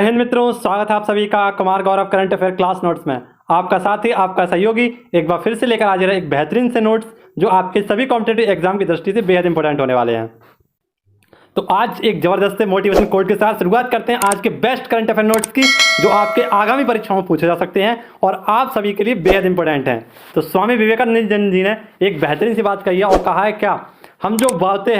हिंद मित्रों, स्वागत है आप सभी का Kumar Gaurav current affair class notes में। आपका साथी, आपका सहयोगी एक बार फिर से लेकर हाजिर है एक बेहतरीन से नोट्स जो आपके सभी कॉम्पिटेटिव एग्जाम की दृष्टि से बेहद इंपॉर्टेंट होने वाले हैं। तो आज एक जबरदस्त मोटिवेशन कोट के साथ शुरुआत करते हैं आज के बेस्ट करंट अफेयर नोट्स की, जो आपके आगामी परीक्षाओं में पूछे जा सकते हैं और आप सभी के लिए बेहद इंपॉर्टेंट हैं। तो स्वामी विवेकानंद जी ने एक बेहतरीन सी बात कही है और कहा है क्या, हम जो बोते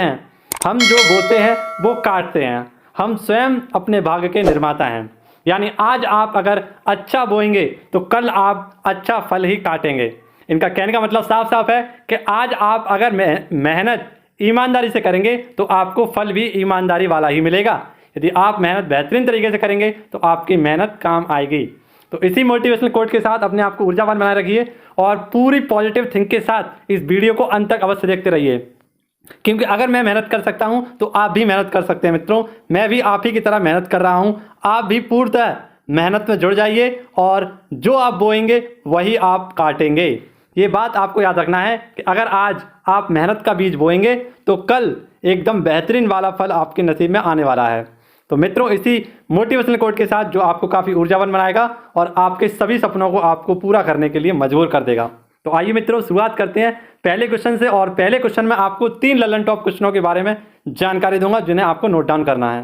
हैं वो काटते हैं, हम स्वयं अपने भाग्य के निर्माता हैं। यानी आज आप अगर अच्छा बोएंगे तो कल आप अच्छा फल ही काटेंगे। इनका कहने का मतलब साफ साफ है कि आज आप अगर मेहनत ईमानदारी से करेंगे तो आपको फल भी ईमानदारी वाला ही मिलेगा। यदि आप मेहनत बेहतरीन तरीके से करेंगे तो आपकी मेहनत काम आएगी। तो इसी मोटिवेशनल कोट के साथ अपने आप को ऊर्जावान बनाए रखिए और पूरी पॉजिटिव थिंक के साथ इस वीडियो को अंत तक अवश्य देखते रहिए, क्योंकि अगर मैं मेहनत कर सकता हूं तो आप भी मेहनत कर सकते हैं। मित्रों, मैं भी आप ही की तरह मेहनत कर रहा हूं। आप भी पूर्णतः मेहनत में जुड़ जाइए और जो आप बोएंगे वही आप काटेंगे। ये बात आपको याद रखना है कि अगर आज आप मेहनत का बीज बोएंगे तो कल एकदम बेहतरीन वाला फल आपके नसीब में आने वाला है। तो मित्रों, इसी मोटिवेशनल कोट के साथ जो आपको काफ़ी ऊर्जावान बनाएगा और आपके सभी सपनों को आपको पूरा करने के लिए मजबूर कर देगा। तो आइए मित्रों, शुरुआत करते हैं पहले क्वेश्चन से। और पहले क्वेश्चन में आपको 3 ललन टॉप क्वेश्चनों के बारे में जानकारी दूंगा जिन्हें आपको नोट डाउन करना है।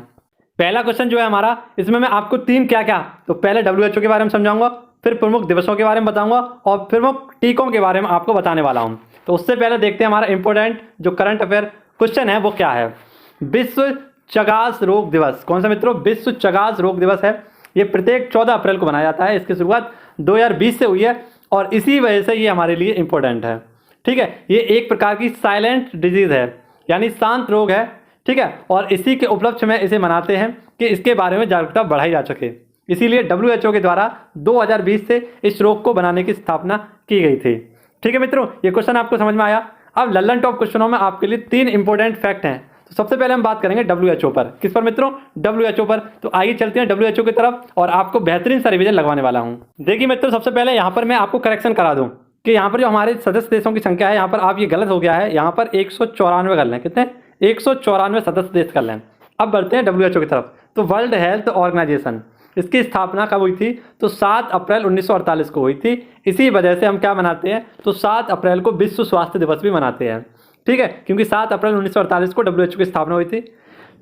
पहला क्वेश्चन जो है हमारा, इसमें मैं आपको 3 क्या तो पहले WHO के बारे में समझाऊंगा, फिर प्रमुख दिवसों के बारे में बताऊंगा और प्रमुख टीकों के बारे में आपको बताने वाला हूं। तो उससे पहले देखते हैं हमारा इंपॉर्टेंट जो करंट अफेयर क्वेश्चन है वो क्या है। विश्व चगास रोग दिवस कौन सा मित्रों? विश्व चगास रोग दिवस है। ये प्रत्येक 14 अप्रैल को मनाया जाता है। इसकी शुरुआत 2020 से हुई है और इसी वजह से ये हमारे लिए इंपॉर्टेंट है। ठीक है, ये एक प्रकार की साइलेंट डिजीज है, यानी शांत रोग है। ठीक है, और इसी के उपलक्ष्य में इसे मनाते हैं कि इसके बारे में जागरूकता बढ़ाई जा सके। इसीलिए WHO के द्वारा 2020 से इस रोग को बनाने की स्थापना की गई थी। ठीक है मित्रों, ये क्वेश्चन आपको समझ में आया। अब ललन टॉप क्वेश्चनों में आपके लिए 3 इंपॉर्टेंट फैक्ट हैं। तो सबसे पहले हम बात करेंगे WHO पर। किस पर मित्रों? WHO पर। तो आइए चलते हैं WHO की तरफ और आपको बेहतरीन सा रिवीजन लगवाने वाला हूँ। देखिए मित्रों, सबसे पहले यहाँ पर मैं आपको करेक्शन करा दूँ कि यहाँ पर जो हमारे सदस्य देशों की संख्या है, यहाँ पर आप ये गलत हो गया है। यहाँ पर 194 कर लें। कितने? 194 सदस्य देश कर लें। अब बढ़ते हैं WHO की तरफ। तो वर्ल्ड हेल्थ ऑर्गेनाइजेशन, इसकी स्थापना कब हुई थी? तो 7 अप्रैल 1948 को हुई थी। इसी वजह से हम क्या मनाते हैं? तो 7 अप्रैल को विश्व स्वास्थ्य दिवस भी मनाते हैं। ठीक है, क्योंकि 7 अप्रैल 1948 को WHO की स्थापना हुई थी।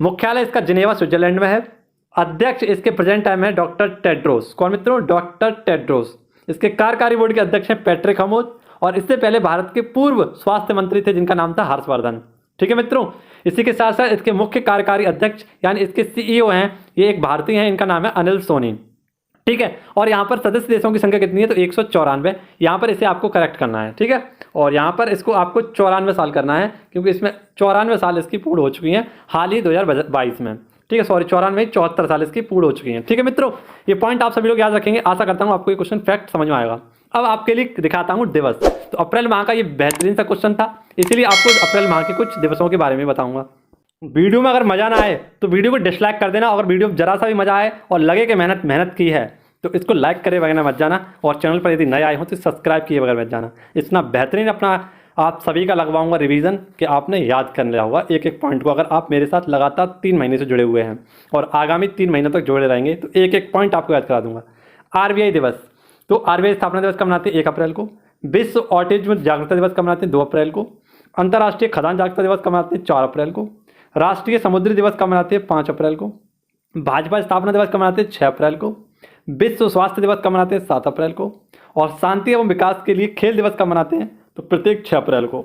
मुख्यालय इसका जिनेवा स्विट्जरलैंड में है। अध्यक्ष इसके प्रेजेंट टाइम है डॉक्टर टेड्रोस। कौन मित्रों? Doctor Tedros. इसके कार्यकारी बोर्ड के अध्यक्ष हैं पैट्रिक हमोज और इससे पहले भारत के पूर्व स्वास्थ्य मंत्री थे जिनका नाम था हर्षवर्धन। ठीक है मित्रों, इसी के साथ साथ इसके मुख्य कार्यकारी अध्यक्ष यानी इसके CEO हैं, ये एक भारतीय हैं, इनका नाम है अनिल सोनी। ठीक है, और यहाँ पर सदस्य देशों की संख्या कितनी है? तो 194। यहाँ पर इसे आपको करेक्ट करना है। ठीक है, और यहाँ पर इसको आपको 94 साल करना है, क्योंकि इसमें 94 साल इसकी पूर्ण हो चुकी हैं हाल ही 2022 में। ठीक है, सॉरी 74 साल इसकी पूर्ण हो चुकी हैं। ठीक है मित्रों, ये पॉइंट आप सभी लोग याद रखेंगे। आशा करता हूँ आपको ये क्वेश्चन फैक्ट समझ में आएगा। अब आपके लिए दिखाता हूँ दिवस। तो अप्रैल माह का ये बेहतरीन सा क्वेश्चन था, इसीलिए आपको अप्रैल माह के कुछ दिवसों के बारे में बताऊंगा। वीडियो में अगर मजा ना आए तो वीडियो को डिसलाइक कर देना। अगर वीडियो जरा सा भी मजा आए और लगे कि मेहनत की है तो इसको लाइक करे बगैर मत जाना, और चैनल पर यदि नए आए हो तो सब्सक्राइब किए बगैर मत जाना। इतना बेहतरीन अपना आप सभी का लगवाऊंगा रिवीजन कि आपने याद कर लिया होगा एक एक पॉइंट को। अगर आप मेरे साथ लगातार 3 महीने से जुड़े हुए हैं और आगामी 3 महीनों तक जुड़े रहेंगे तो एक एक पॉइंट आपको याद करा दूंगा। RBI दिवस, तो RBI स्थापना दिवस कब मनाते हैं? 1 अप्रैल को। विश्व ऑटिज्म जागरूकता दिवस कब मनाते हैं? 2 अप्रैल को। अंतर्राष्ट्रीय खदान जागरूकता दिवस कब मनाते हैं? 4 अप्रैल को। राष्ट्रीय समुद्री दिवस कब मनाते हैं? 5 अप्रैल को। भाजपा स्थापना दिवस कब मनाते हैं? 6 अप्रैल को। विश्व स्वास्थ्य दिवस कब मनाते हैं? 7 अप्रैल को। और शांति एवं विकास के लिए खेल दिवस कब मनाते हैं? तो प्रत्येक 6 अप्रैल को।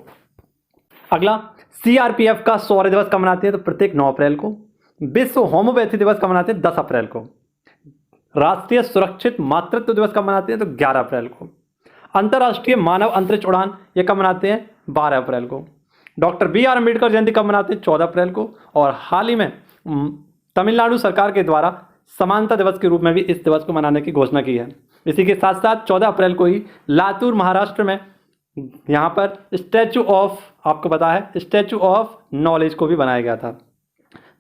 अगला CRPF का शौर्य दिवस कब मनाते हैं? तो प्रत्येक 9 अप्रैल को। विश्व होम्योपैथी दिवस कब मनाते हैं? 10 अप्रैल को। राष्ट्रीय सुरक्षित मातृत्व दिवस कब मनाते हैं? तो 11 अप्रैल को। अंतर्राष्ट्रीय मानव अंतरिक्ष उड़ान ये कब मनाते हैं? 12 अप्रैल को। डॉक्टर BR अम्बेडकर जयंती कब मनाते हैं? 14 अप्रैल को। और हाल ही में तमिलनाडु सरकार के द्वारा समानता दिवस के रूप में भी इस दिवस को मनाने की घोषणा की है। इसी के साथ साथ 14 अप्रैल को ही लातूर महाराष्ट्र में यहाँ पर स्टैचू ऑफ, आपको पता है, स्टैचू ऑफ नॉलेज को भी बनाया गया था।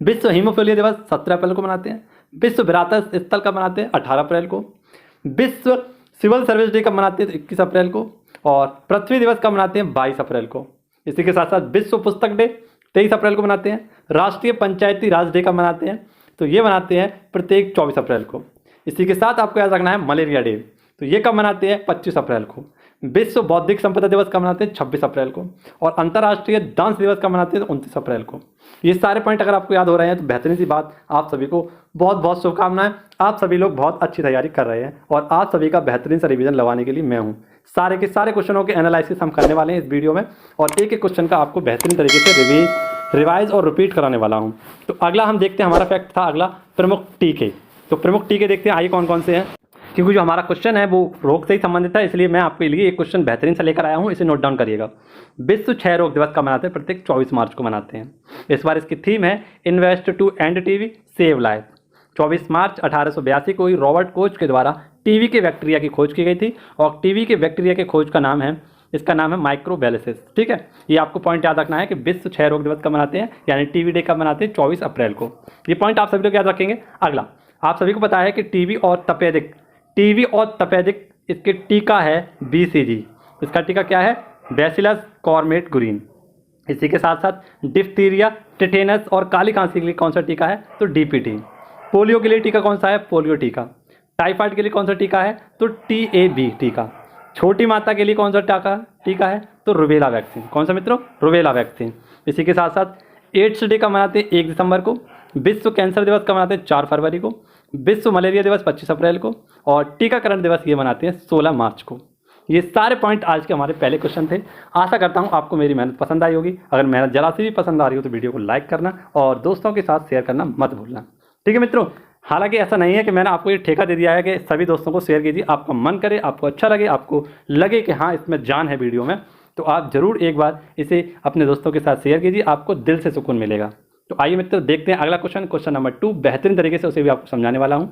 विश्व हीमोफीलिया दिवस 17 अप्रैल को मनाते हैं। विश्व विरासत स्थल कब मनाते हैं? 18 अप्रैल को। विश्व सिविल सर्विस डे कब मनाते हैं? तो 21 अप्रैल को। और पृथ्वी दिवस कब मनाते हैं? 22 अप्रैल को। इसी के साथ साथ विश्व पुस्तक डे 23 अप्रैल को मनाते हैं। राष्ट्रीय पंचायती राज डे कब मनाते हैं? तो ये मनाते हैं प्रत्येक 24 अप्रैल को। इसी के साथ आपको याद रखना है मलेरिया डे, तो ये कब मनाते हैं 25 अप्रैल को। विश्व बौद्धिक संपदा दिवस कब मनाते हैं 26 अप्रैल को। और अंतर्राष्ट्रीय डांस दिवस कब मनाते हैं 29 अप्रैल को। ये सारे पॉइंट अगर आपको याद हो रहे हैं तो बेहतरीन सी बात, आप सभी को बहुत बहुत शुभकामनाएं। आप सभी लोग बहुत अच्छी तैयारी कर रहे हैं और आप सभी का बेहतरीन सा रिवीजन लगवाने के लिए मैं हूँ। सारे के सारे क्वेश्चनों के एनालिसिस हम करने वाले हैं इस वीडियो में और एक एक क्वेश्चन का आपको बेहतरीन तरीके से रिवाइज और रिपीट कराने वाला हूँ। तो अगला हम देखते हैं, हमारा फैक्ट था अगला प्रमुख टीके। तो प्रमुख टीके देखते हैं आइए कौन कौन से हैं, क्योंकि जो हमारा क्वेश्चन है वो रोग से ही संबंधित है, इसलिए मैं आपके लिए एक क्वेश्चन बेहतरीन से लेकर आया हूँ, इसे नोट डाउन करिएगा। विश्व क्षय रोग दिवस कब मनाते हैं, प्रत्येक 24 मार्च को मनाते हैं। इस बार इसकी थीम है invest to end TB save life. 24 मार्च 1882 को ही रॉबर्ट कोच के द्वारा टीवी के बैक्टीरिया की खोज की गई थी और टीवी के बैक्टीरिया के खोज का नाम है, इसका नाम है माइक्रोबैलिसिस। ठीक है, ये आपको पॉइंट याद रखना है कि विश्व क्षय रोग दिवस कब मनाते हैं, यानी टीवी डे कब मनाते हैं 24 अप्रैल को। ये पॉइंट आप सभी लोग याद रखेंगे। अगला, आप सभी को पता है कि टीबी और तपेदिक इसके टीका है BCG। इसका टीका क्या है, बैसिलस कॉर्मेट गुरीन। इसी के साथ साथ डिप्थीरिया, टेटेनस और काली खांसी के लिए कौन सा टीका है, तो DPT। पोलियो के लिए टीका कौन सा है, पोलियो टीका। टाइफाइड के लिए कौन सा टीका है, तो TAB टीका। छोटी माता के लिए कौन सा टीका है, तो रुबेला वैक्सीन। कौन सा मित्रों, रुबेला वैक्सीन। इसी के साथ साथ एड्स डे का मनाते हैं 1 दिसंबर को। विश्व कैंसर दिवस का मनाते हैं 4 फरवरी को। विश्व मलेरिया दिवस 25 अप्रैल को और टीकाकरण दिवस ये मनाते हैं 16 मार्च को। ये सारे पॉइंट आज के हमारे पहले क्वेश्चन थे। आशा करता हूँ आपको मेरी मेहनत पसंद आई होगी। अगर मेहनत जरा सी भी पसंद आ रही हो तो वीडियो को लाइक करना और दोस्तों के साथ शेयर करना मत भूलना। ठीक है मित्रों, हालांकि ऐसा नहीं है कि मैंने आपको ये ठेका दे दिया है कि सभी दोस्तों को शेयर कीजिए। आपका मन करे, आपको अच्छा लगे, आपको लगे कि हाँ इसमें जान है वीडियो में, तो आप ज़रूर एक बार इसे अपने दोस्तों के साथ शेयर कीजिए, आपको दिल से सुकून मिलेगा। तो आइए मित्रों देखते हैं अगला क्वेश्चन नंबर 2। बेहतरीन तरीके से उसे भी आपको समझाने वाला हूँ।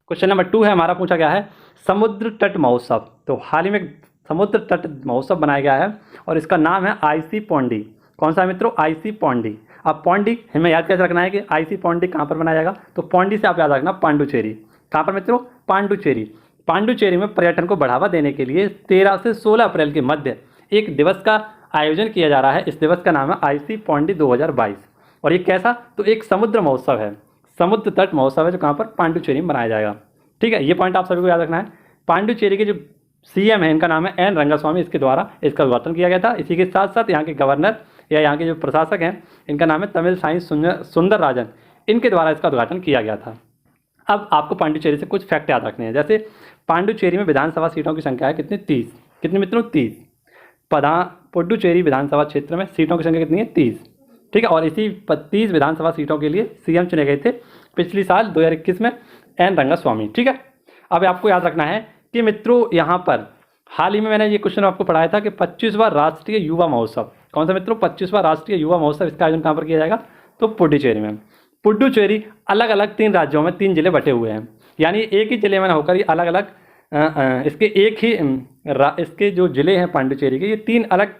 क्वेश्चन नंबर 2 है हमारा, पूछा गया है समुद्र तट महोत्सव। तो हाल ही में समुद्र तट महोत्सव बनाया गया है और इसका नाम है IC पौंडी। कौन सा मित्रों, IC पौंडी। अब पौंडी हमें याद कैसे रखना है कि IC पौंडी कहाँ पर बनाया जाएगा, तो पौंडी से आप याद रखना पांडुचेरी। कहाँ पर मित्रों, पांडुचेरी। पांडुचेरी में पर्यटन को बढ़ावा देने के लिए 13 से 16 अप्रैल के मध्य एक दिवस का आयोजन किया जा रहा है। इस दिवस का नाम है IC पौंडी 2022 और ये कैसा, तो एक समुद्र महोत्सव है, समुद्र तट महोत्सव है जो कहाँ पर, पांडुचेरी में मनाया जाएगा। ठीक है, ये पॉइंट आप सभी को याद रखना है। पांडुचेरी के जो CM है इनका नाम है N रंगास्वामी, इसके द्वारा इसका उद्घाटन किया गया था। इसी के साथ साथ यहाँ के गवर्नर या यहाँ के जो प्रशासक हैं इनका नाम है तमिलसाई सुंदरराजन, इनके द्वारा इसका उद्घाटन किया गया था। अब आपको पांडुचेरी से कुछ फैक्ट याद रखने हैं। जैसे पांडुचेरी में विधानसभा सीटों की संख्या है कितनी, 30। कितनी मित्रों, 30। पुडुचेरी विधानसभा क्षेत्र में सीटों की संख्या कितनी है, 30। ठीक है, और इसी 30 विधानसभा सीटों के लिए CM चुने गए थे पिछली साल 2021 में N रंगास्वामी। ठीक है, अब आपको याद रखना है कि मित्रों यहाँ पर हाल ही में मैंने ये क्वेश्चन आपको पढ़ाया था कि 25वां राष्ट्रीय युवा महोत्सव। कौन सा मित्रों, 25वां राष्ट्रीय युवा महोत्सव, इसका आयोजन कहाँ पर किया जाएगा, तो पुडुचेरी में। पुडुचेरी अलग अलग 3 राज्यों में 3 जिले बटे हुए हैं, यानी एक ही जिले में ना होकर ये अलग अलग इसके एक ही इसके जो जिले हैं पांडुचेरी के, ये 3 अलग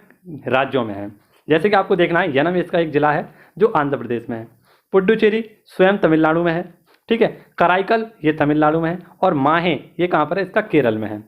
राज्यों में हैं। जैसे कि आपको देखना है, यनम इसका एक जिला है जो आंध्र प्रदेश में है, पुडुचेरी स्वयं तमिलनाडु में है। ठीक है, कराईकल ये तमिलनाडु में है और माहे ये कहाँ पर है, इसका केरल में है।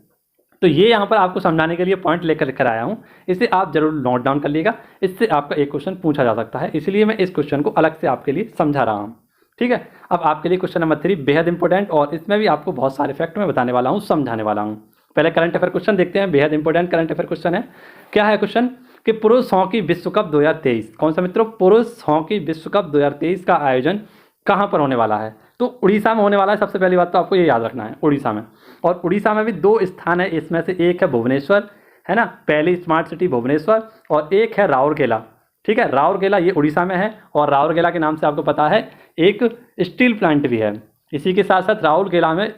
तो ये यहाँ पर आपको समझाने के लिए पॉइंट लेकर आया हूँ, इसे आप जरूर नोट डाउन कर लीजिएगा। इससे आपका एक क्वेश्चन पूछा जा सकता है, इसलिए मैं इस क्वेश्चन को अलग से आपके लिए समझा रहा हूँ। ठीक है, अब आपके लिए क्वेश्चन नंबर 3 बेहद इंपॉर्टेंट और इसमें भी आपको बहुत सारे फैक्ट मैं बताने वाला हूँ, समझाने वाला हूँ। पहले करंट अफेयर क्वेश्चन देखते हैं, बेहद इंपॉर्टेंट करंट अफेयर क्वेश्चन है। क्या है क्वेश्चन कि पुरुष हॉकी विश्व कप 2023, कौन सा मित्रों, पुरुष हॉकी विश्व कप 2023 का आयोजन कहाँ पर होने वाला है, तो उड़ीसा में होने वाला है। सबसे पहली बात तो आपको ये याद रखना है, उड़ीसा में। और उड़ीसा में भी 2 स्थान है, इसमें से एक है भुवनेश्वर, है ना, पहली स्मार्ट सिटी भुवनेश्वर, और एक है राउरकेला। ठीक है, राउरकेला ये उड़ीसा में है और राउरकेला के नाम से आपको पता है एक स्टील प्लांट भी है। इसी के साथ साथ राउरकेला में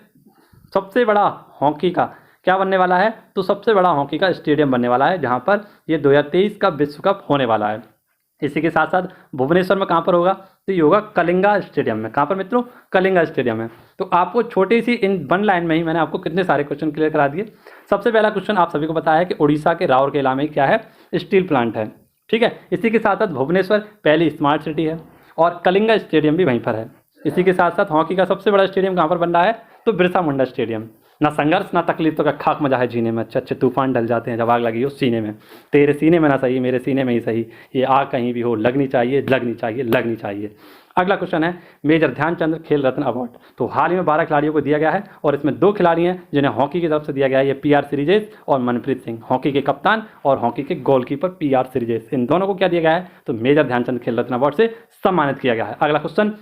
सबसे बड़ा हॉकी का क्या बनने वाला है, तो सबसे बड़ा हॉकी का स्टेडियम बनने वाला है, जहाँ पर ये 2023 का विश्व कप होने वाला है। इसी के साथ साथ भुवनेश्वर में कहाँ पर होगा, तो ये होगा कलिंगा स्टेडियम में। कहाँ पर मित्रों, कलिंगा स्टेडियम में। तो आपको छोटी सी इन 1 लाइन में ही मैंने आपको कितने सारे क्वेश्चन क्लियर करा दिए। सबसे पहला क्वेश्चन आप सभी को पता है कि उड़ीसा के राउरकेला में क्या है, स्टील प्लांट है। ठीक है, इसी के साथ साथ भुवनेश्वर पहली स्मार्ट सिटी है और कलिंगा स्टेडियम भी वहीं पर है। इसी के साथ साथ हॉकी का सबसे बड़ा स्टेडियम कहाँ पर बन रहा है, तो बिरसा मुंडा स्टेडियम। ना संघर्ष ना तकलीफ तो क्या खाक मजा है जीने में, अच्छे अच्छे तूफान डल जाते हैं जब आग लगी हो सीने में, तेरे सीने में ना सही मेरे सीने में ही सही, ये आग कहीं भी हो लगनी चाहिए लगनी चाहिए लगनी चाहिए। अगला क्वेश्चन है मेजर ध्यानचंद खेल रत्न अवार्ड। तो हाल ही में 12 खिलाड़ियों को दिया गया है और इसमें 2 खिलाड़ी हैं जिन्हें हॉकी की तरफ से दिया गया है, ये पीआर श्रीजेश और मनप्रीत सिंह, हॉकी के कप्तान और हॉकी के गोलकीपर पीआर श्रीजेश, इन दोनों को क्या दिया गया है, तो मेजर ध्यानचंद खेल रत्न अवार्ड से सम्मानित किया गया है। अगला क्वेश्चन,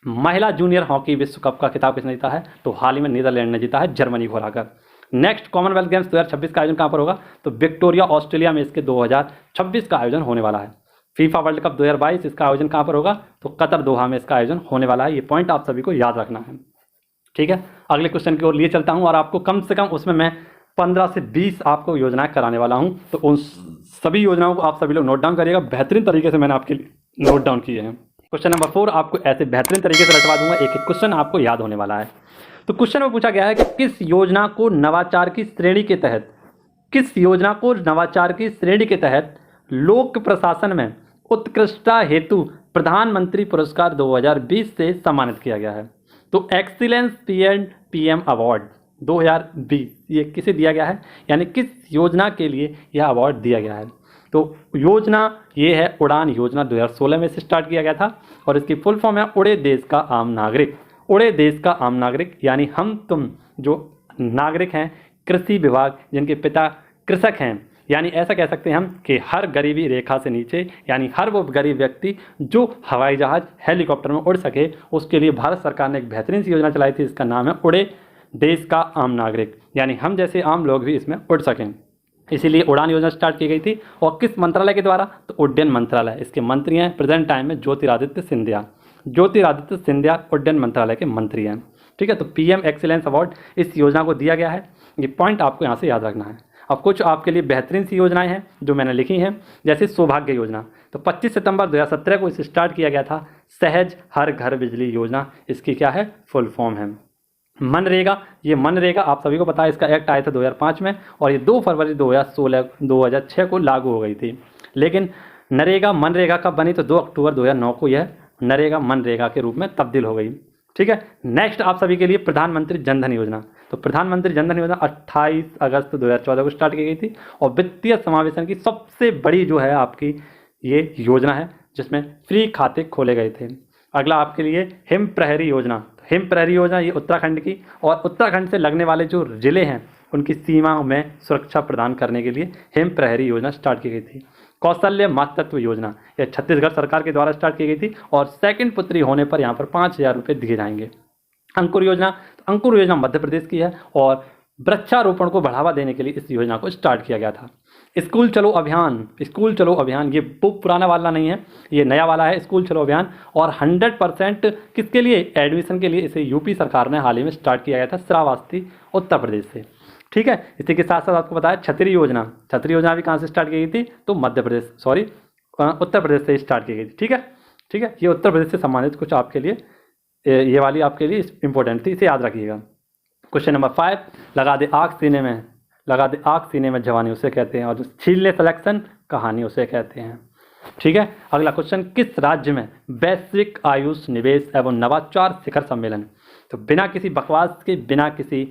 महिला जूनियर हॉकी विश्व कप का खिताब किसने जीता है, तो हाल ही में नीदरलैंड ने जीता है जर्मनी को हराकर। नेक्स्ट कॉमनवेल्थ गेम्स 2026 का आयोजन कहाँ पर होगा, तो विक्टोरिया ऑस्ट्रेलिया में इसके 2026 का आयोजन होने वाला है। फीफा वर्ल्ड कप 2022 इसका आयोजन कहाँ पर होगा, तो कतर दोहा में इसका आयोजन होने वाला है। ये पॉइंट आप सभी को याद रखना है, ठीक है। अगले क्वेश्चन की ओर लिए चलता हूँ और आपको कम से कम उसमें मैं 15 से 20 आपको योजनाएं कराने वाला हूँ, तो उन सभी योजनाओं को आप सभी लोग नोट डाउन करिएगा। बेहतरीन तरीके से मैंने आपके लिए नोट डाउन किए हैं। क्वेश्चन नंबर 4 आपको ऐसे बेहतरीन तरीके से रटवा दूंगा, एक एक क्वेश्चन आपको याद होने वाला है। तो क्वेश्चन में पूछा गया है कि किस योजना को नवाचार की श्रेणी के तहत, किस योजना को नवाचार की श्रेणी के तहत लोक प्रशासन में उत्कृष्टता हेतु प्रधानमंत्री पुरस्कार 2020 से सम्मानित किया गया है। तो एक्सीलेंस पीएम अवार्ड 2020 ये किसे दिया गया है, यानी किस योजना के लिए यह अवार्ड दिया गया है। तो योजना ये है उड़ान योजना, 2016 में से स्टार्ट किया गया था और इसकी फुल फॉर्म है उड़े देश का आम नागरिक। उड़े देश का आम नागरिक यानी हम तुम जो नागरिक हैं, कृषि विभाग जिनके पिता कृषक हैं, यानी ऐसा कह सकते हैं हम कि हर गरीबी रेखा से नीचे, यानी हर वो गरीब व्यक्ति जो हवाई जहाज हेलीकॉप्टर में उड़ सके, उसके लिए भारत सरकार ने एक बेहतरीन सी योजना चलाई थी, इसका नाम है उड़े देश का आम नागरिक, यानी हम जैसे आम लोग भी इसमें उड़ सकें। इसीलिए उड़ान योजना स्टार्ट की गई थी। और किस मंत्रालय के द्वारा, तो उड्डयन मंत्रालय, इसके मंत्री हैं प्रेजेंट टाइम में ज्योतिरादित्य सिंधिया। ज्योतिरादित्य सिंधिया उड्डयन मंत्रालय के मंत्री हैं, ठीक है। तो पीएम एक्सीलेंस अवार्ड इस योजना को दिया गया है, ये पॉइंट आपको यहाँ से याद रखना है। अब कुछ आपके लिए बेहतरीन सी योजनाएं हैं जो मैंने लिखी हैं, जैसे सौभाग्य योजना। तो 25 सितंबर 2017 को इसे स्टार्ट किया गया था। सहज हर घर बिजली योजना इसकी क्या है, फुल फॉर्म है। मनरेगा, ये मनरेगा आप सभी को पता है, इसका एक्ट आया था 2005 में और ये 2 फरवरी 2006 को लागू हो गई थी। लेकिन नरेगा मनरेगा कब बनी, तो 2 अक्टूबर 2009 को यह नरेगा मनरेगा के रूप में तब्दील हो गई, ठीक है। नेक्स्ट आप सभी के लिए प्रधानमंत्री जनधन योजना। तो प्रधानमंत्री जनधन योजना 28 अगस्त 2014 को स्टार्ट की गई थी और वित्तीय समावेशन की सबसे बड़ी जो है आपकी ये योजना है, जिसमें फ्री खाते खोले गए थे। अगला आपके लिए हिम प्रहरी योजना। हिम प्रहरी योजना ये उत्तराखंड की, और उत्तराखंड से लगने वाले जो जिले हैं उनकी सीमाओं में सुरक्षा प्रदान करने के लिए हिम प्रहरी योजना स्टार्ट की गई थी। कौशल्य मातृत्व योजना यह छत्तीसगढ़ सरकार के द्वारा स्टार्ट की गई थी और सेकंड पुत्री होने पर यहाँ पर 5,000 रुपये दिए जाएंगे। अंकुर योजना, तो अंकुर योजना मध्य प्रदेश की है और वृक्षारोपण को बढ़ावा देने के लिए इस योजना को स्टार्ट किया गया था। स्कूल चलो अभियान, स्कूल चलो अभियान ये वो पुराना वाला नहीं है, ये नया वाला है स्कूल चलो अभियान, और 100% किसके लिए, एडमिशन के लिए इसे यूपी सरकार ने हाल ही में स्टार्ट किया गया था श्रावस्ती उत्तर प्रदेश से, ठीक है। इसी के साथ साथ आपको बताया छतरी योजना, छतरी योजना भी कहाँ से स्टार्ट की गई थी, तो मध्य प्रदेश उत्तर प्रदेश से स्टार्ट की गई थी, ठीक है, ठीक है। ये उत्तर प्रदेश से सम्मानित कुछ आपके लिए ये वाली आपके लिए इंपॉर्टेंट थी, इसे याद रखिएगा। क्वेश्चन नंबर 5, लगा दे आग सीने में, लगा दे आग सीने में जवानी उसे कहते हैं, और जो छीन ले सिलेक्शन कहानी उसे कहते हैं, ठीक है। अगला क्वेश्चन, किस राज्य में वैश्विक आयुष निवेश एवं नवाचार शिखर सम्मेलन। तो बिना किसी बकवास के, बिना किसी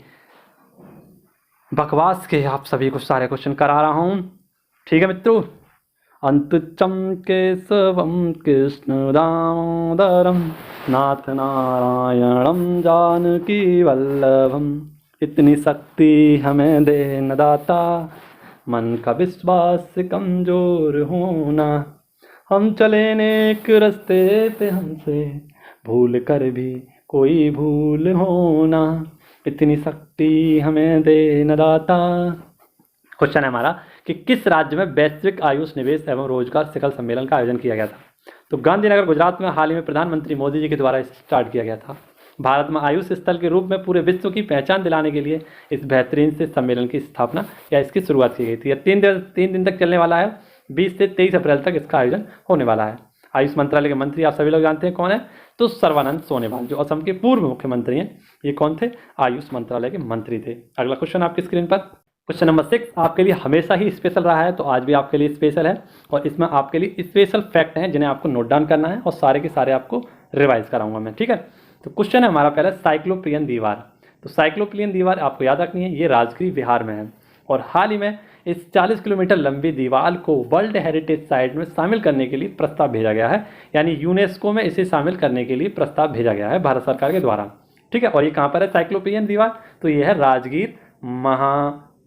बकवास के आप सभी को सारे क्वेश्चन करा रहा हूँ, ठीक है मित्रों। अंतुच्चम केशवम कृष्ण दामोदरम नाथ नारायणम जानकी वल्लभम, इतनी शक्ति हमें दे न दाता, मन का विश्वास कमजोर होना, हम चले नेक रास्ते पे हमसे भूल कर भी कोई भूल होना, इतनी शक्ति हमें दे न दाता। क्वेश्चन है हमारा कि किस राज्य में वैश्विक आयुष निवेश एवं रोजगार शिखर सम्मेलन का आयोजन किया गया था। तो गांधीनगर गुजरात में हाल ही में प्रधानमंत्री मोदी जी के द्वारा स्टार्ट किया गया था। भारत में आयुष स्थल के रूप में पूरे विश्व की पहचान दिलाने के लिए इस बेहतरीन से सम्मेलन की स्थापना या इसकी शुरुआत की गई थी। यह 3 दिन तक चलने वाला है, 20 से 23 अप्रैल तक इसका आयोजन होने वाला है। आयुष मंत्रालय के मंत्री आप सभी लोग जानते हैं कौन है, तो सर्बानंद सोनोवाल जो असम के पूर्व मुख्यमंत्री हैं, ये कौन थे, आयुष मंत्रालय के मंत्री थे। अगला क्वेश्चन आपकी स्क्रीन पर, क्वेश्चन नंबर 6 आपके लिए हमेशा ही स्पेशल रहा है, तो आज भी आपके लिए स्पेशल है और इसमें आपके लिए स्पेशल फैक्ट हैं जिन्हें आपको नोट डाउन करना है और सारे के सारे आपको रिवाइज कराऊंगा मैं, ठीक है। तो क्वेश्चन है हमारा पहला, साइक्लोपियन दीवार। तो साइक्लोपियन दीवार आपको याद रखनी है, ये राजगीर बिहार में है। और हाल ही में इस 40 किलोमीटर लंबी दीवार को वर्ल्ड हेरिटेज साइट में शामिल करने के लिए प्रस्ताव भेजा गया है, यानी यूनेस्को में इसे शामिल करने के लिए प्रस्ताव भेजा गया है भारत सरकार के द्वारा। ठीक है, और ये कहाँ पर है साइक्लोपियन दीवार? तो ये है राजगीर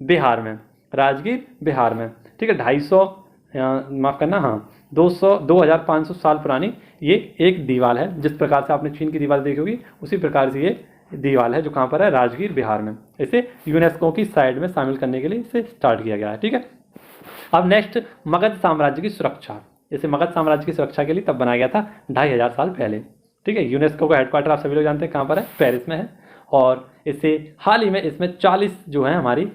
बिहार में, राजगीर बिहार में। ठीक है, 250 माफ़ करना, हाँ 2500 साल पुरानी ये एक दीवार है। जिस प्रकार से आपने चीन की दीवार देखी होगी उसी प्रकार से ये दीवार है जो कहाँ पर है, राजगीर बिहार में। इसे यूनेस्को की साइट में शामिल करने के लिए इसे स्टार्ट किया गया है। ठीक है, अब नेक्स्ट मगध साम्राज्य की सुरक्षा। इसे मगध साम्राज्य की सुरक्षा के लिए तब बनाया गया था 2500 साल पहले। ठीक है, यूनेस्को का हेडक्वार्टर आप सभी लोग जानते हैं कहाँ पर है, पेरिस में है। और इसे हाल ही में इसमें 40 जो है हमारी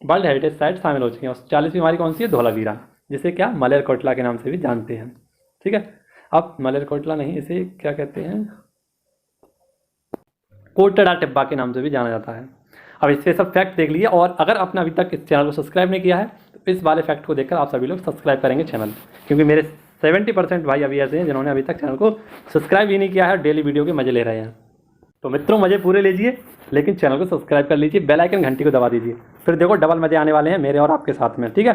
वर्ल्ड हेरिटेज साइट शामिल हो चुकी हैं। और 40वीं हमारी कौन सी है, धौलावीरा, जिसे क्या मलेरकोटला के नाम से भी जानते हैं। ठीक है, अब मलेरकोटला नहीं, इसे क्या कहते हैं, कोटड़ा टिब्बा के नाम से भी जाना जाता है। अब इससे सब फैक्ट देख लिए, और अगर आपने अभी तक इस चैनल को सब्सक्राइब नहीं किया है तो इस वाले फैक्ट को देखकर आप सभी लोग सब्सक्राइब करेंगे चैनल, क्योंकि मेरे 70% भाई अभी ऐसे हैं जिन्होंने अभी तक चैनल को सब्सक्राइब ही नहीं किया है और डेली वीडियो के मजे ले रहे हैं। तो मित्रों मजे पूरे लीजिए, लेकिन चैनल को सब्सक्राइब कर लीजिए, बेल आइकन घंटी को दबा दीजिए, फिर देखो डबल मजे आने वाले हैं मेरे और आपके साथ में। ठीक है,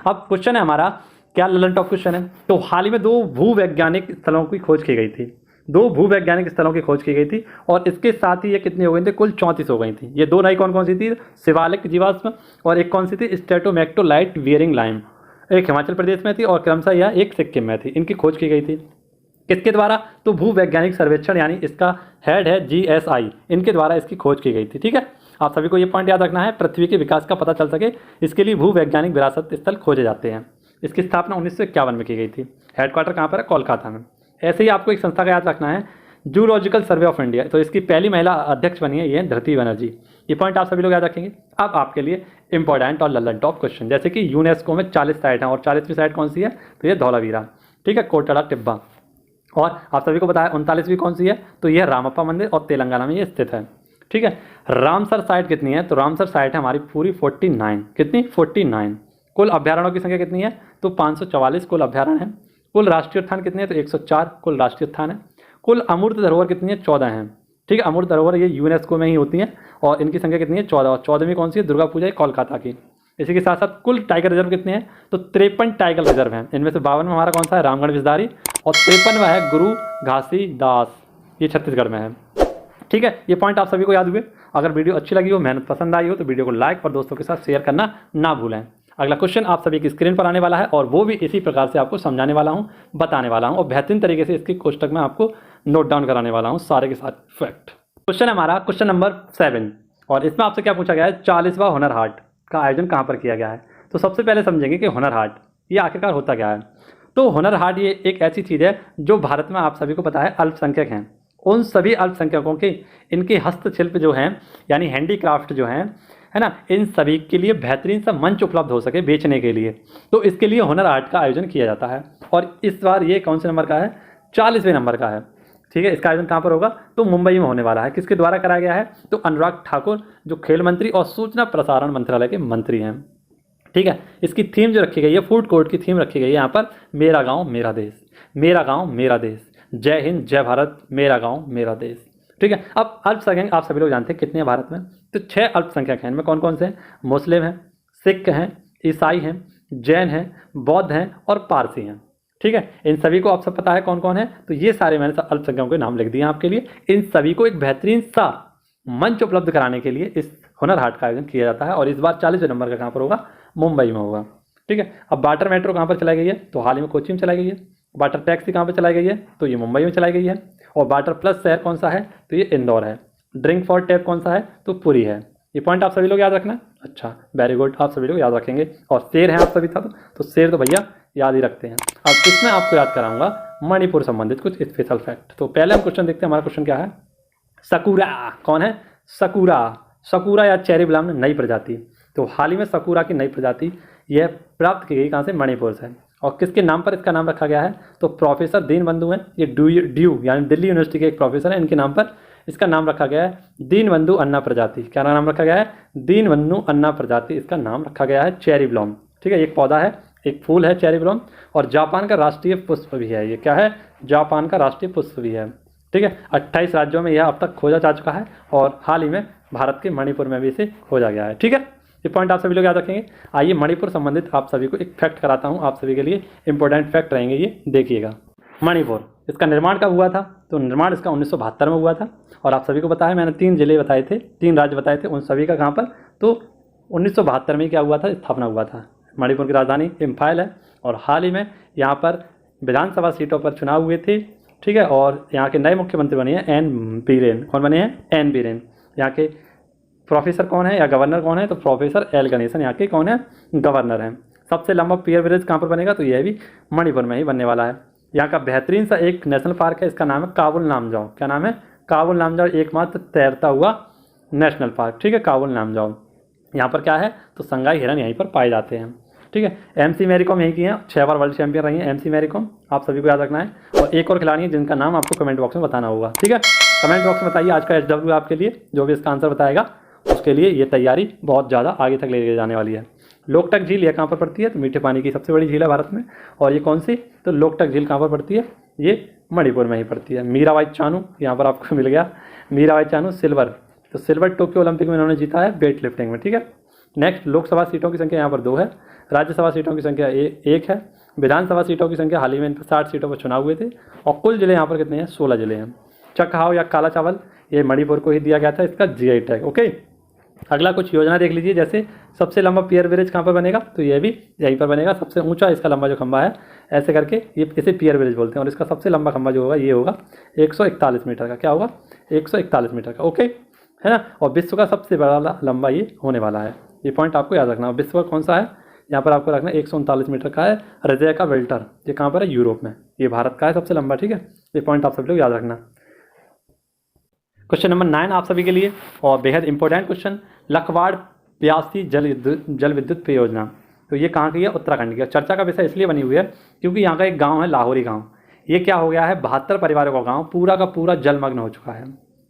अब क्वेश्चन है हमारा, क्या ललन टॉप क्वेश्चन है। तो हाल ही में 2 भूवैज्ञानिक स्थलों की खोज की गई थी, 2 भूवैज्ञानिक स्थलों की खोज की गई थी, और इसके साथ ही ये कितनी हो गई थी, कुल 34 हो गई थी। ये 2 नई कौन कौन सी थी, शिवालिक जीवाश्म, और एक कौन सी थी, स्ट्रेटोमेक्टोलाइट वियरिंग लाइम, एक हिमाचल प्रदेश में थी और क्रमशः यह एक सिक्किम में थी। इनकी खोज की गई थी किसके द्वारा, तो भूवैज्ञानिक सर्वेक्षण, यानी इसका हेड है GSI, इनके द्वारा इसकी खोज की गई थी। ठीक है, आप सभी को ये पॉइंट याद रखना है, पृथ्वी के विकास का पता चल सके इसके लिए भूवैज्ञानिक विरासत स्थल खोजे जाते हैं। इसकी स्थापना 1951 में की गई थी। हेडक्वार्टर कहाँ पर है, कोलकाता में। ऐसे ही आपको एक संस्था का याद रखना है, जूलॉजिकल सर्वे ऑफ इंडिया, तो इसकी पहली महिला अध्यक्ष बनी है, ये धृति बनर्जी। ये पॉइंट आप सभी लोग याद रखेंगे। अब आपके लिए इंपॉर्टेंट और ललन टॉप क्वेश्चन, जैसे कि यूनेस्को में 40 साइट हैं और 40वीं साइट कौन सी है, तो ये धौलावीरा। ठीक है, कोटड़ा टिब्बा। और आप सभी को पता है 39वीं कौन सी है, तो यह रामप्पा मंदिर और तेलंगाना में ये स्थित है। ठीक है, रामसर साइट कितनी है, तो रामसर साइट है हमारी पूरी 49। कितनी, 49। कुल अभ्यारण्यों की संख्या कितनी है, तो 544 कुल अभ्यारण्य है। कुल राष्ट्रीय उद्यान कितने हैं, तो 104 कुल राष्ट्रीय उद्यान है। कुल अमूर्त धरोहर कितनी है, 14 हैं। ठीक है, अमूर्त धरोहर ये यूनेस्को में ही होती हैं और इनकी संख्या कितनी है, 14। और 14वीं कौन सी है, दुर्गा पूजा है कोलकाता की। इसी के साथ साथ कुल टाइगर रिजर्व कितने हैं, तो 53 टाइगर रिजर्व हैं। इनमें से 52 में हमारा कौन सा है, रामगढ़ विषधारी, और 53वां है गुरु घासीदास, ये छत्तीसगढ़ में है। ठीक है, ये पॉइंट आप सभी को याद हुए। अगर वीडियो अच्छी लगी हो, मेहनत पसंद आई हो, तो वीडियो को लाइक और दोस्तों के साथ शेयर करना ना भूलें। अगला क्वेश्चन आप सभी की स्क्रीन पर आने वाला है और वो भी इसी प्रकार से आपको समझाने वाला हूँ, बताने वाला हूँ और बेहतरीन तरीके से इसकी कोष्टक में आपको नोट डाउन कराने वाला हूँ सारे के साथ फैक्ट। क्वेश्चन है हमारा क्वेश्चन नंबर 7, और इसमें आपसे क्या पूछा गया है, 40वां हुनर हाट का आयोजन कहाँ पर किया गया है। तो सबसे पहले समझेंगे कि हुनर हाट ये आखिरकार होता क्या है। तो हुनर हाट ये एक ऐसी चीज़ है जो भारत में आप सभी को पता है अल्पसंख्यक हैं, उन सभी अल्पसंख्यकों के इनके हस्तशिल्प जो हैं, यानी हैंडीक्राफ्ट जो हैं, है ना, इन सभी के लिए बेहतरीन सा मंच उपलब्ध हो सके बेचने के लिए, तो इसके लिए हुनर हाट का आयोजन किया जाता है। और इस बार ये कौन से नंबर का है, 40वें नंबर का है। ठीक है, इसका आयोजन कहाँ पर होगा, तो मुंबई में होने वाला है। किसके द्वारा कराया गया है, तो अनुराग ठाकुर जो खेल मंत्री और सूचना प्रसारण मंत्रालय के मंत्री हैं। ठीक है, इसकी थीम जो रखी गई है, फूड कोर्ट की थीम रखी गई है यहाँ पर, मेरा गाँव मेरा देश, मेरा गाँव मेरा देश, जय हिंद जय भारत, मेरा गाँव मेरा देश। ठीक है, अब अल्पसंख्यक आप सभी लोग जानते हैं कितने हैं भारत में, तो 6 अल्पसंख्यक हैं। इनमें कौन कौन से हैं, मुस्लिम हैं, सिख हैं, ईसाई हैं, जैन हैं, बौद्ध हैं और पारसी हैं। ठीक है, इन सभी को आप सब पता है कौन कौन है, तो ये सारे मैंने अल्पसंख्यकों के नाम लिख दिए आपके लिए। इन सभी को एक बेहतरीन सा मंच उपलब्ध कराने के लिए इस हुनर हाट का आयोजन किया जाता है और इस बार 40वें नंबर का कहाँ पर होगा, मुंबई में होगा। ठीक है, अब वाटर मेट्रो कहाँ पर चलाई गई है, तो हाल ही में कोच्चि में चलाई गई है। वाटर टैक्सी कहाँ पर चलाई गई है, तो ये मुंबई में चलाई गई है। और वाटर प्लस शहर कौन सा है, तो ये इंदौर है। ड्रिंक फॉर टैप कौन सा है, तो पुरी है। ये पॉइंट आप सभी लोग याद रखना। अच्छा, वेरी गुड, आप सभी लोग याद रखेंगे। और शेर हैं आप सभी था, तो शेर तो भैया याद ही रखते हैं। अब इसमें आपको याद कराऊंगा मणिपुर संबंधित कुछ स्पेशल फैक्ट। तो पहले हम क्वेश्चन देखते हैं, हमारा क्वेश्चन क्या है, सकुरा कौन है, सकुरा, सकुरा या चेरी ब्लॉसम नई प्रजाति। तो हाल ही में सकुरा की नई प्रजाति यह प्राप्त की गई कहाँ से, मणिपुर से। और किसके नाम पर इसका नाम रखा गया है, तो प्रोफेसर दीनबंधु हैं, ये ड्यू यानी दिल्ली यूनिवर्सिटी के एक प्रोफेसर हैं, इनके नाम पर इसका नाम रखा गया है दीनबंधु अन्ना प्रजाति। क्या नाम रखा गया है, दीनबंधु अन्ना प्रजाति इसका नाम रखा गया है। चेरी ब्लॉसम, ठीक है, एक पौधा है, एक फूल है चेरी ब्लॉसम, और जापान का राष्ट्रीय पुष्प भी है। ये क्या है, जापान का राष्ट्रीय पुष्प भी है। ठीक है, 28 राज्यों में यह अब तक खोजा जा चुका है और हाल ही में भारत के मणिपुर में भी इसे खोजा गया है। ठीक है, ये पॉइंट आप सभी लोग याद रखेंगे। आइए मणिपुर संबंधित आप सभी को एक फैक्ट कराता हूँ, आप सभी के लिए इंपॉर्टेंट फैक्ट रहेंगे ये, देखिएगा। मणिपुर, इसका निर्माण कब हुआ था? तो निर्माण इसका 1972 में हुआ था। और आप सभी को बताया मैंने 3 जिले बताए थे, 3 राज्य बताए थे, उन सभी का कहाँ पर? तो 1972 में क्या हुआ था? स्थापना हुआ था। मणिपुर की राजधानी इम्फाल है। और हाल ही में यहाँ पर विधानसभा सीटों पर चुनाव हुए थे, ठीक है। और यहाँ के नए मुख्यमंत्री बने हैं एन बीरेन। कौन बने हैं? एन बीरेन। यहाँ के प्रोफेसर कौन है या गवर्नर कौन है? तो प्रोफेसर एल गणेशन यहाँ के कौन है? गवर्नर हैं। सबसे लंबा पियर ब्रिज कहाँ पर बनेगा? तो यह भी मणिपुर में ही बनने वाला है। यहाँ का बेहतरीन सा एक नेशनल पार्क है, इसका नाम है काबुल लामजाओ। क्या नाम है? काबुल लामजाओ, एकमात्र तैरता हुआ नेशनल पार्क, ठीक है, काबुल लामजाओ। यहाँ पर क्या है? तो संगाई हिरन यहीं पर पाए जाते हैं, ठीक है। MC मैरी कॉम यहीं की हैं, 6 बार वर्ल्ड चैंपियन रही हैं MC मैरी कॉम, आप सभी को याद रखना है। और एक और खिलाड़ी है जिनका नाम आपको कमेंट बॉक्स में बताना होगा, ठीक है। कमेंट बॉक्स में बताइए आज का SW आपके लिए, जो भी इसका आंसर बताएगा उसके लिए ये तैयारी बहुत ज़्यादा आगे तक ले जाने वाली है। लोकटक झील ये कहाँ पर पड़ती है? तो मीठे पानी की सबसे बड़ी झील है भारत में। और ये कौन सी? तो लोकटक झील कहाँ पर पड़ती है? ये मणिपुर में ही पड़ती है। मीराबाई चानू यहाँ पर आपको मिल गया, मीराबाई चानू सिल्वर। तो सिल्वर टोक्यो ओलंपिक में इन्होंने जीता है वेट लिफ्टिंग में, ठीक है। नेक्स्ट, लोकसभा सीटों की संख्या यहाँ पर 2 है, राज्यसभा सीटों की संख्या 1 है, विधानसभा सीटों की संख्या हाल ही में इन पर 60 सीटों पर चुनाव हुए थे। और कुल जिले यहाँ पर कितने हैं? 16 जिले हैं। चकहाव या काला चावल ये मणिपुर को ही दिया गया था, इसका GI टैग, ओके। अगला कुछ योजना देख लीजिए, जैसे सबसे लंबा पियर ब्रिज कहाँ पर बनेगा? तो ये भी यहीं पर बनेगा। सबसे ऊंचा इसका लंबा जो खंबा है, ऐसे करके ये इसे पियर ब्रिज बोलते हैं। और इसका सबसे लंबा खंबा जो होगा ये होगा 141 मीटर का। क्या होगा? 141 मीटर का, ओके, है ना। और विश्व का सबसे बड़ा लंबा ये होने वाला है, ये पॉइंट आपको याद रखना। विश्व का कौन सा है? यहाँ पर आपको रखना 139 मीटर का है। हृदय का वेल्टर ये कहाँ पर है? यूरोप में। ये भारत का है सबसे लंबा, ठीक है। ये पॉइंट आप सभी लोग याद रखना। क्वेश्चन नंबर 9 आप सभी के लिए और बेहद इंपॉर्टेंट क्वेश्चन, लखवाड़ प्यासी जल विद्युत परियोजना। तो ये कहाँ की है? उत्तराखंड की है। चर्चा का विषय इसलिए बनी हुई है क्योंकि यहाँ का एक गांव है लाहौरी गांव। ये क्या हो गया है? 72 परिवारों का गांव पूरा का पूरा जलमग्न हो चुका है,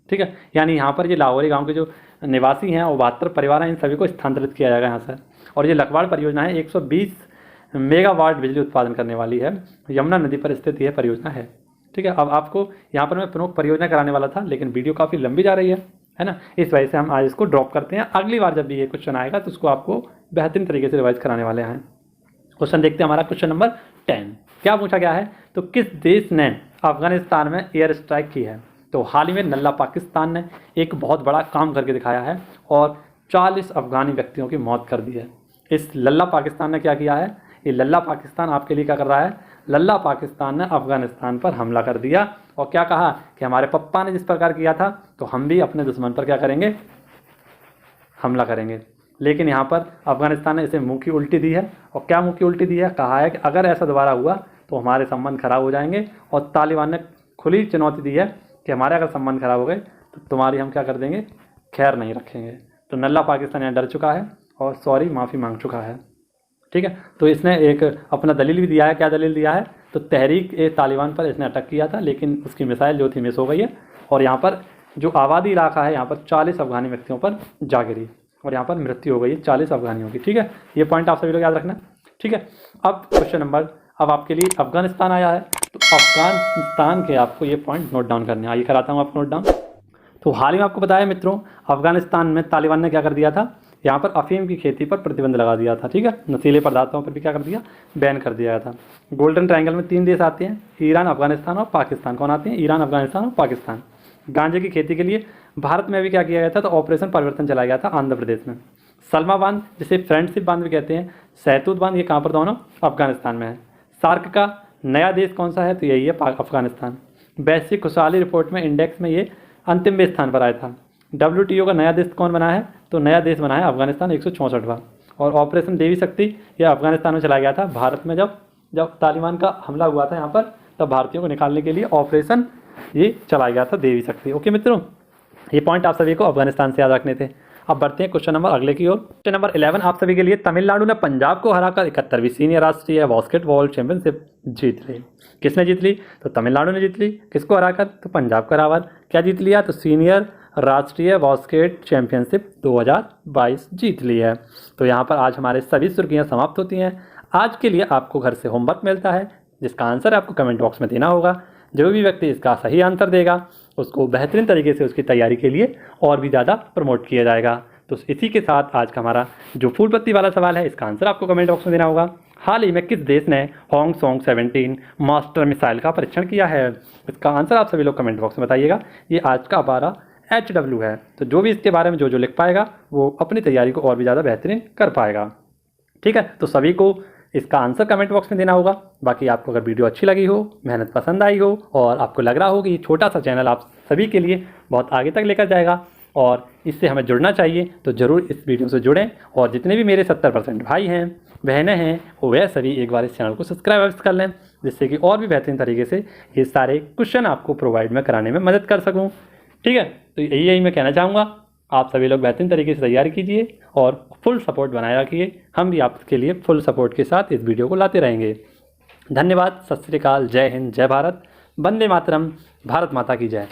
ठीक है। यानी यहाँ पर ये लाहौरी गांव के जो निवासी हैं और 72 परिवार हैं, इन सभी को स्थानांतरित किया जाएगा यहाँ से। और ये लखवाड़ परियोजना है, 120 मेगावाट बिजली उत्पादन करने वाली है, यमुना नदी पर स्थित यह परियोजना है, ठीक है। अब आपको यहाँ पर मैं प्रमुख परियोजना कराने वाला था, लेकिन वीडियो काफ़ी लंबी जा रही है ना, इस वजह से हम आज इसको ड्रॉप करते हैं। अगली बार जब भी ये क्वेश्चन आएगा तो उसको आपको बेहतरीन तरीके से रिवाइज कराने वाले हैं। क्वेश्चन देखते हैं हमारा, क्वेश्चन नंबर 10 क्या पूछा गया है? तो किस देश ने अफगानिस्तान में एयर स्ट्राइक की है? तो हाल ही में नल्ला पाकिस्तान ने एक बहुत बड़ा काम करके दिखाया है और 40 अफगानी व्यक्तियों की मौत कर दी है। इस लल्ला पाकिस्तान ने क्या किया है? ये लल्ला पाकिस्तान आपके लिए क्या कर रहा है? लल्ला पाकिस्तान ने अफगानिस्तान पर हमला कर दिया और क्या कहा कि हमारे पप्पा ने जिस प्रकार किया था तो हम भी अपने दुश्मन पर क्या करेंगे? हमला करेंगे। लेकिन यहाँ पर अफगानिस्तान ने इसे मुँह की उल्टी दी है। और क्या मुँह की उल्टी दी है? कहा है कि अगर ऐसा दोबारा हुआ तो हमारे संबंध खराब हो जाएंगे। और तालिबान ने खुली चुनौती दी है कि हमारे अगर संबंध खराब हो गए तो तुम्हारी हम क्या कर देंगे? खैर नहीं रखेंगे। तो नल्ला पाकिस्तान यहाँ डर चुका है और सॉरी माफ़ी मांग चुका है, ठीक है। तो इसने एक अपना दलील भी दिया है। क्या दलील दिया है? तो तहरीक ए तालिबान पर इसने अटैक किया था, लेकिन उसकी मिसाइल जो थी मिस हो गई है। और यहाँ पर जो आबादी इलाका है यहाँ पर 40 अफगानी व्यक्तियों पर जा गिरी और यहाँ पर मृत्यु हो गई 40 अफगानियों की, ठीक है। ये पॉइंट आप सभी लोग याद रखना, ठीक है। अब क्वेश्चन नंबर, अब आपके लिए अफगानिस्तान आया है, तो अफगानिस्तान के आपको ये पॉइंट नोट डाउन करने हैं। आइए कराता हूँ आपको नोट डाउन। तो हाल ही में आपको बताया मित्रों, अफगानिस्तान में तालिबान ने क्या कर दिया था? यहाँ पर अफीम की खेती पर प्रतिबंध लगा दिया था, ठीक है। नशीले पदार्थों पर भी क्या कर दिया? बैन कर दिया था। गोल्डन ट्रायंगल में 3 देश आते हैं, ईरान, अफगानिस्तान और पाकिस्तान। कौन आते हैं? ईरान, अफगानिस्तान और पाकिस्तान। गांजे की खेती के लिए भारत में भी क्या किया गया था? तो ऑपरेशन परिवर्तन चलाया गया था आंध्र प्रदेश में। सलमा बांध, जिसे फ्रेंडशिप बांध भी कहते हैं, सहतूत बांध, ये कहाँ पर? दोनों अफगानिस्तान में है। सार्क का नया देश कौन सा है? तो यही है अफगानिस्तान। वैश्विक खुशहाली रिपोर्ट में इंडेक्स में ये अंतिम स्थान पर आया था। WTO का नया देश कौन बना है? तो नया देश बना है अफगानिस्तान, 164वां। और ऑपरेशन देवी शक्ति यह अफगानिस्तान में चलाया गया था। भारत में जब तालिबान का हमला हुआ था यहाँ पर, तब भारतीयों को निकालने के लिए ऑपरेशन ये चलाया गया था देवी शक्ति। ओके मित्रों, ये पॉइंट आप सभी को अफगानिस्तान से याद रखने थे। अब बढ़ते हैं क्वेश्चन नंबर अगले की ओर। क्वेश्चन नंबर 11 आप सभी के लिए, तमिलनाडु ने पंजाब को हराकर 71वीं सीनियर राष्ट्रीय बास्केटबॉल चैंपियनशिप जीत ली। किसने जीत ली? तो तमिलनाडु ने जीत ली। किसको हराकर? तो पंजाब को हराकर। क्या जीत लिया? तो सीनियर राष्ट्रीय बास्केट चैंपियनशिप 2022 जीत ली है। तो यहाँ पर आज हमारे सभी सुर्खियाँ समाप्त होती हैं। आज के लिए आपको घर से होमवर्क मिलता है, जिसका आंसर आपको कमेंट बॉक्स में देना होगा। जो भी व्यक्ति इसका सही आंसर देगा उसको बेहतरीन तरीके से उसकी तैयारी के लिए और भी ज़्यादा प्रमोट किया जाएगा। तो तो इसी के साथ आज का हमारा जो फूल पत्ती वाला सवाल है, इसका आंसर आपको कमेंट बॉक्स में देना होगा। हाल ही में किस देश ने होंगसोंग 17 मास्टर मिसाइल का परीक्षण किया है? इसका आंसर आप सभी लोग कमेंट बॉक्स में बताइएगा। ये आज का हमारा HW है। तो जो भी इसके बारे में जो लिख पाएगा वो अपनी तैयारी को और भी ज़्यादा बेहतरीन कर पाएगा। ठीक है, तो सभी को इसका आंसर कमेंट बॉक्स में देना होगा। बाकी आपको अगर वीडियो अच्छी लगी हो, मेहनत पसंद आई हो और आपको लग रहा हो कि ये छोटा सा चैनल आप सभी के लिए बहुत आगे तक लेकर जाएगा और इससे हमें जुड़ना चाहिए, तो ज़रूर इस वीडियो से जुड़ें। और जितने भी मेरे 70% भाई हैं, बहनें हैं, वह सभी एक बार इस चैनल को सब्सक्राइब कर लें, जिससे कि और भी बेहतरीन तरीके से ये सारे क्वेश्चन आपको प्रोवाइड में कराने में मदद कर सकूँ। ठीक है, तो यही मैं कहना चाहूँगा। आप सभी लोग बेहतरीन तरीके से तैयारी कीजिए और फुल सपोर्ट बनाए रखिए। हम भी आपके लिए फुल सपोर्ट के साथ इस वीडियो को लाते रहेंगे। धन्यवाद, सत श्री अकाल, जय हिंद, जय भारत, वंदे मातरम, भारत माता की जय।